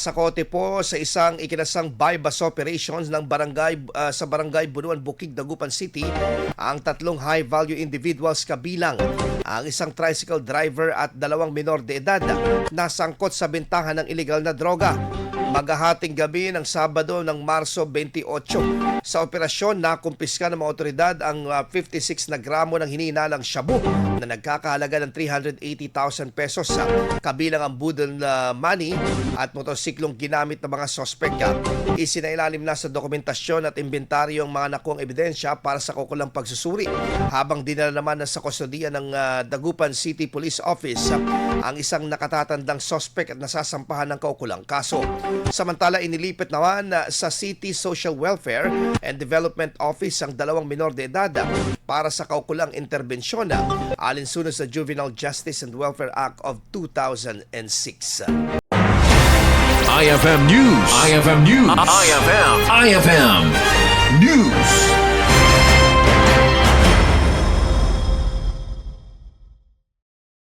Sakote po sa isang ikinasang bypass operations ng sa barangay Bunuan, Bukid, Dagupan City ang tatlong high-value individuals kabilang ang isang tricycle driver at dalawang menor de edad na sangkot sa bintahan ng illegal na droga. Maghahating gabi ng Sabado ng Marso 28. Sa operasyon, nakumpiska ng mga otoridad ang 56 na gramo ng hinihinalang shabu na nagkakahalaga ng 380,000 pesos sa kabilang ang budol na money at motosiklong ginamit ng mga sospek. Isinailalim na sa dokumentasyon at inventaryo ang mga nakuang ebidensya para sa kaukulang pagsusuri, habang dinala naman sa kustodiya ng Dagupan City Police Office ang isang nakatatandang sospek at nasasampahan ng kaukulang kaso. Samantala, inilipat naman sa City Social Welfare and Development Office ang dalawang menor de edad para sa kaukulang interbensyon alinsunod sa Juvenile Justice and Welfare Act of 2006. IFM News. IFM News. IFM News.